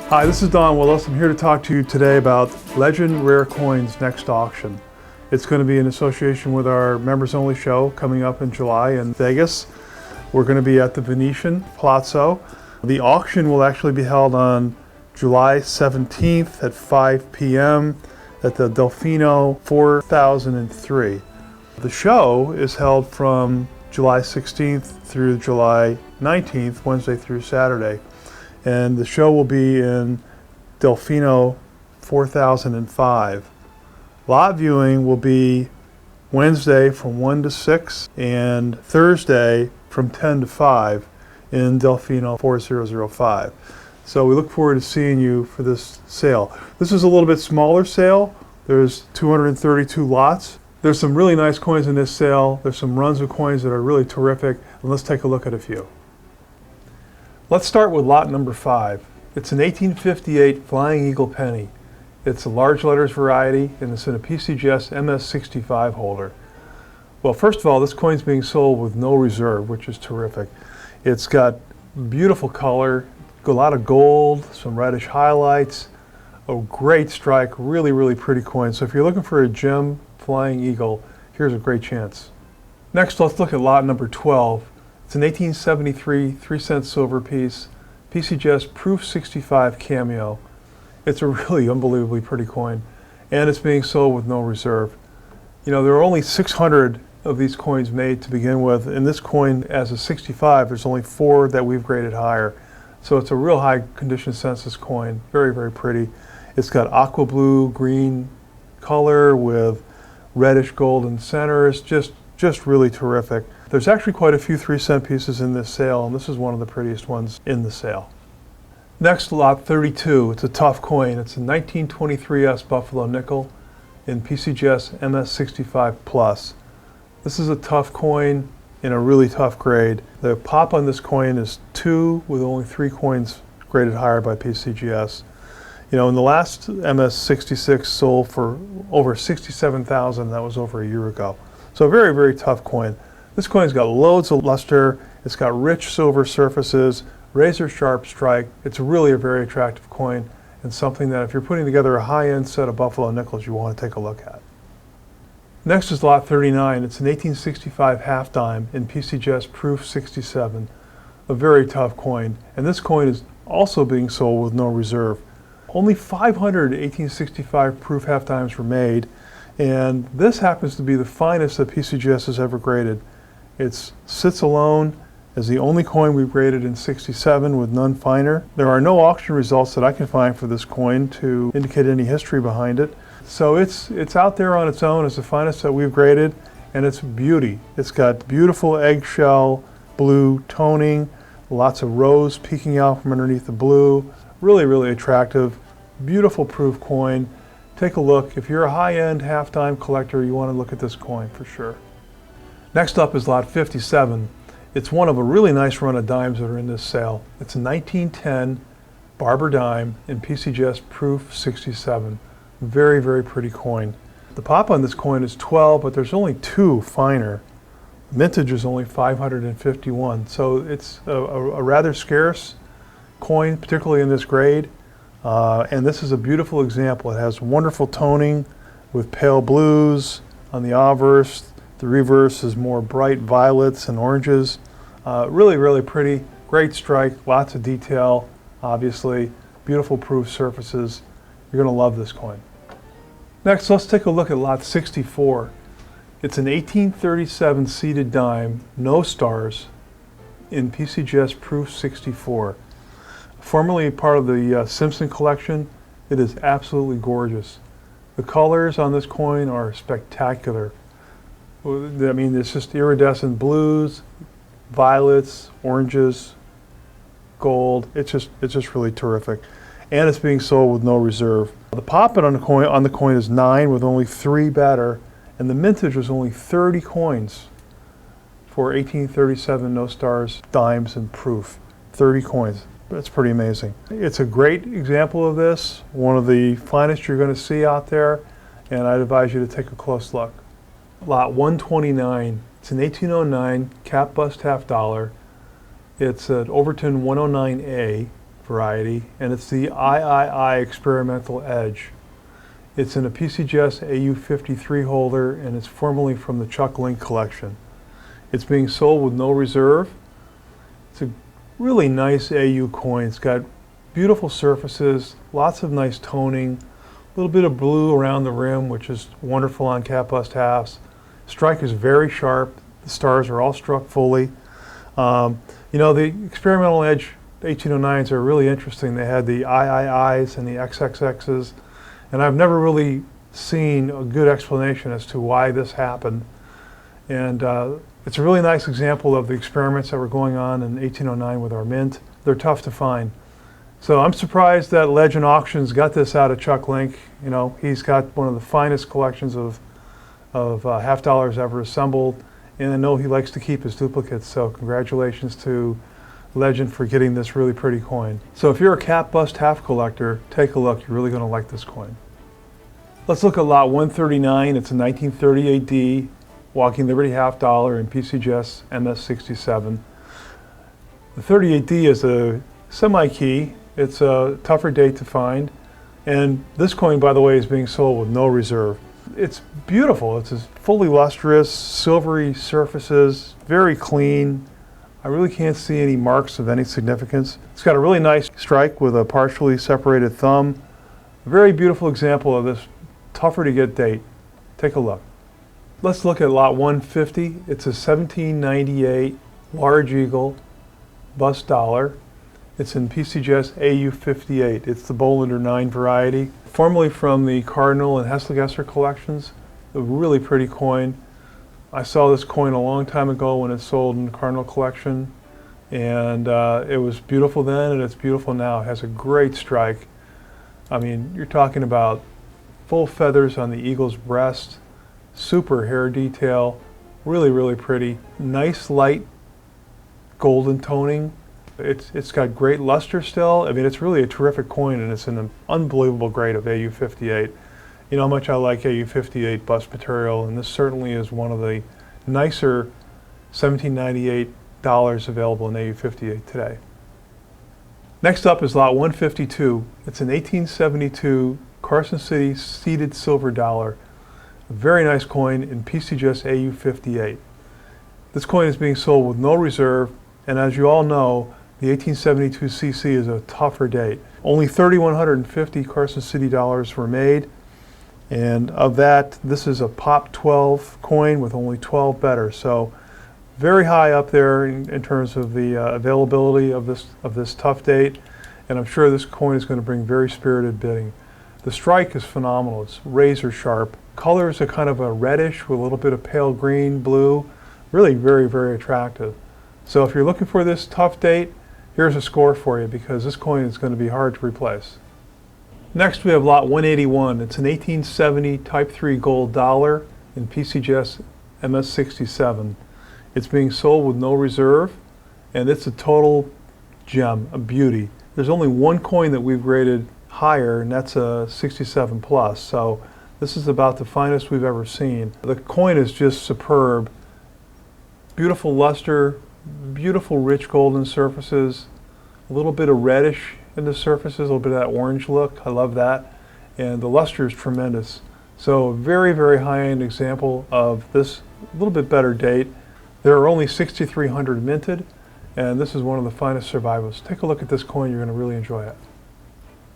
Hi, this is Don Willis. I'm here to talk to you today about Legend Rare Coins next auction. It's going to be in association with our members only show coming up in July in Vegas. We're going to be at the Venetian Palazzo. The auction will actually be held on July 17th at 5 p.m. at the Delfino 4003. The show is held from July 16th through July 19th, Wednesday through Saturday. And the show will be in Delfino 4005. Lot viewing will be Wednesday from 1 to 6 and Thursday from 10 to 5 in Delfino 4005. So we look forward to seeing you for this sale. This is a little bit smaller sale. There's 232 lots. There's some really nice coins in this sale. There's some runs of coins that are really terrific. And let's take a look at a few. Let's start with lot number 5. It's an 1858 Flying Eagle penny. It's a large letters variety and it's in a PCGS MS65 holder. Well, first of all, this coin's being sold with no reserve, which is terrific. It's got beautiful color, a lot of gold, some reddish highlights, a great strike, really, really pretty coin. So if you're looking for a gem Flying Eagle, here's a great chance. Next, let's look at lot number 12. It's an 1873 3-cent silver piece, PCGS Proof 65 Cameo. It's a really unbelievably pretty coin, and it's being sold with no reserve. You know, there are only 600 of these coins made to begin with, and this coin, as a 65, there's only 4 that we've graded higher. So it's a real high condition census coin, very, very pretty. It's got aqua blue, green color with reddish golden centers, just really terrific. There's actually quite a few 3-cent pieces in this sale, and this is one of the prettiest ones in the sale. Next, lot 32. It's a tough coin. It's a 1923S Buffalo nickel in PCGS MS65 Plus. This is a tough coin in a really tough grade. The pop on this coin is 2 with only 3 coins graded higher by PCGS. You know, in the last MS66 sold for over $67,000. That was over a year ago. So a very, very tough coin. This coin's got loads of luster. It's got rich silver surfaces, razor sharp strike. It's really a very attractive coin and something that if you're putting together a high-end set of Buffalo nickels, you want to take a look at. Next is lot 39. It's an 1865 half dime in PCGS Proof 67. A very tough coin. And this coin is also being sold with no reserve. Only 500 1865 proof half dimes were made, and this happens to be the finest that PCGS has ever graded. It sits alone as the only coin we've graded in 67 with none finer. There are no auction results that I can find for this coin to indicate any history behind it. So it's out there on its own as the finest that we've graded, and it's beauty. It's got beautiful eggshell blue toning, lots of rose peeking out from underneath the blue. Really, really attractive, beautiful proof coin. Take a look. If you're a high-end half-dime collector, you want to look at this coin for sure. Next up is lot 57. It's one of a really nice run of dimes that are in this sale. It's a 1910 Barber dime in PCGS Proof 67. Very, very pretty coin. The pop on this coin is 12, but there's only 2 finer. Mintage is only 551, so it's a rather scarce coin, particularly in this grade. And this is a beautiful example. It has wonderful toning with pale blues on the obverse. The reverse is more bright violets and oranges. Really, really pretty. Great strike, lots of detail, obviously. Beautiful proof surfaces. You're going to love this coin. Next, let's take a look at lot 64. It's an 1837 seated dime, no stars, in PCGS Proof 64. Formerly part of the Simpson collection, it is absolutely gorgeous. The colors on this coin are spectacular. I mean, it's just iridescent blues, violets, oranges, gold. It's just really terrific. And it's being sold with no reserve. The pop on the coin is 9 with only 3 batter, and the mintage was only 30 coins for 1837 no stars dimes and proof. 30 coins. That's pretty amazing. It's a great example of this, one of the finest you're going to see out there, and I'd advise you to take a close look. Lot 129, it's an 1809 cap bust half dollar. It's at Overton 109A. variety, and it's the III Experimental Edge. It's in a PCGS AU53 holder, and it's formerly from the Chuck Link collection. It's being sold with no reserve. It's a really nice AU coin. It's got beautiful surfaces, lots of nice toning, a little bit of blue around the rim, which is wonderful on cap bust halves. Strike is very sharp. The stars are all struck fully. You know, the Experimental Edge 1809s are really interesting. They had the IIIs and the XXXs, and I've never really seen a good explanation as to why this happened. And it's a really nice example of the experiments that were going on in 1809 with our mint. They're tough to find. So I'm surprised that Legend Auctions got this out of Chuck Link. You know, he's got one of the finest collections of half dollars ever assembled, and I know he likes to keep his duplicates, so congratulations to Legend for getting this really pretty coin. So if you're a cap bust half collector, take a look. You're really going to like this coin. Let's look at lot 139. It's a 1938D Walking Liberty half dollar in PCGS MS67. The 38D is a semi-key. It's a tougher date to find. And this coin, by the way, is being sold with no reserve. It's beautiful. It's fully lustrous, silvery surfaces, very clean. I really can't see any marks of any significance. It's got a really nice strike with a partially separated thumb. A very beautiful example of this tougher to get date. Take a look. Let's look at lot 150. It's a 1798 large eagle bust dollar. It's in PCGS AU58. It's the Bollinger 9 variety, formerly from the Cardinal and Hessligesser collections. A really pretty coin. I saw this coin a long time ago when it sold in the Cardinal collection, and it was beautiful then and it's beautiful now. It has a great strike. I mean, you're talking about full feathers on the eagle's breast, super hair detail, really, really pretty. Nice light golden toning. It's got great luster still. I mean, it's really a terrific coin, and it's in an unbelievable grade of AU58. You know how much I like AU58 bust material, and this certainly is one of the nicer 1798 dollars available in AU58 today. Next up is lot 152. It's an 1872 Carson City seeded silver dollar. A very nice coin in PCGS AU58. This coin is being sold with no reserve, and as you all know, the 1872 CC is a tougher date. Only 3,150 Carson City dollars were made, and of that, this is a pop 12 coin with only 12 better. So very high up there in terms of the availability of this tough date, and I'm sure this coin is going to bring very spirited bidding. The strike is phenomenal. It's razor sharp. Colors are kind of a reddish with a little bit of pale green, blue. Really very, very attractive. So if you're looking for this tough date, here's a score for you, because this coin is going to be hard to replace. Next we have lot 181. It's an 1870 Type 3 gold dollar in PCGS MS67. It's being sold with no reserve, and it's a total gem, a beauty. There's only one coin that we've graded higher, and that's a 67 plus. So this is about the finest we've ever seen. The coin is just superb. Beautiful luster, beautiful rich golden surfaces, a little bit of reddish in the surfaces, a little bit of that orange look. I love that. And the luster is tremendous. So a very, very high-end example of this, a little bit better date. There are only 6,300 minted, and this is one of the finest survivals. Take a look at this coin, you're going to really enjoy it.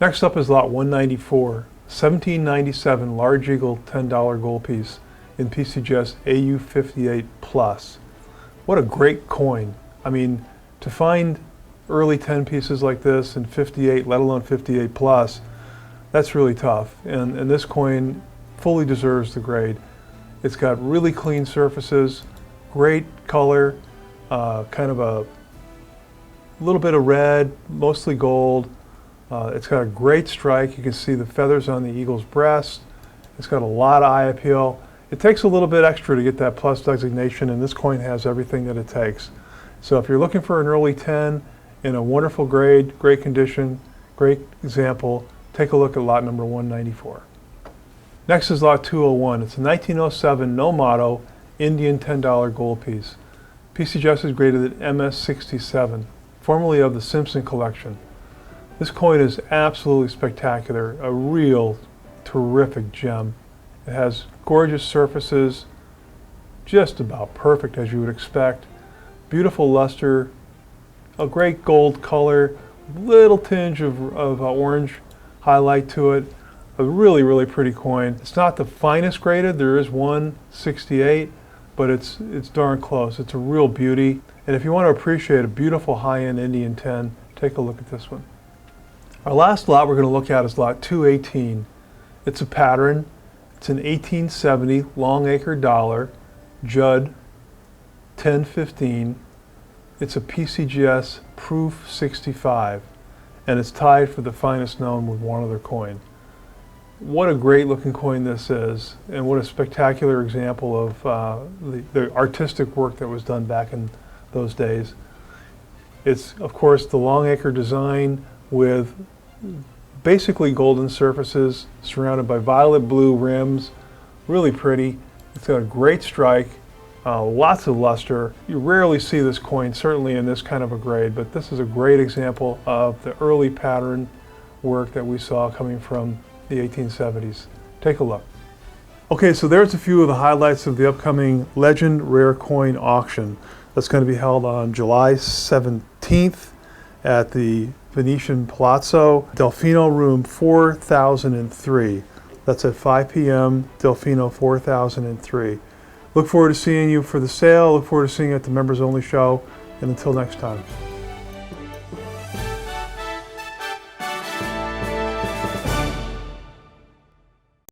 Next up is lot 194, 1797 large eagle $10 gold piece in PCGS AU58 plus. What a great coin. I mean, to find early 10 pieces like this in 58, let alone 58 plus, that's really tough. And this coin fully deserves the grade. It's got really clean surfaces, great color, kind of a little bit of red, mostly gold. It's got a great strike. You can see the feathers on the eagle's breast. It's got a lot of eye appeal. It takes a little bit extra to get that plus designation, and this coin has everything that it takes. So if you're looking for an early 10 in a wonderful grade, great condition, great example, take a look at lot number 194. Next is lot 201. It's a 1907 no motto Indian $10 gold piece. PCGS is graded at MS67, formerly of the Simpson collection. This coin is absolutely spectacular, a real terrific gem. It has gorgeous surfaces, just about perfect as you would expect. Beautiful luster, a great gold color, little tinge of orange highlight to it. A really, really pretty coin. It's not the finest graded, there is 168, but it's darn close. It's a real beauty. And if you want to appreciate a beautiful high-end Indian 10, take a look at this one. Our last lot we're going to look at is lot 218. It's a pattern. It's an 1870 long acre dollar, Judd 1015. It's a PCGS Proof 65, and it's tied for the finest known with one other coin. What a great looking coin this is, and what a spectacular example of the artistic work that was done back in those days. It's, of course, the long acre design with basically golden surfaces surrounded by violet blue rims. Really pretty. It's got a great strike, lots of luster. You rarely see this coin, certainly in this kind of a grade, but this is a great example of the early pattern work that we saw coming from the 1870s. Take a look. Okay, so there's a few of the highlights of the upcoming Legend Rare Coin Auction that's going to be held on July 17th at the Venetian Palazzo, Delfino Room 4003. That's at 5 p.m., Delfino 4003. Look forward to seeing you for the sale. Look forward to seeing you at the Members Only Show. And until next time.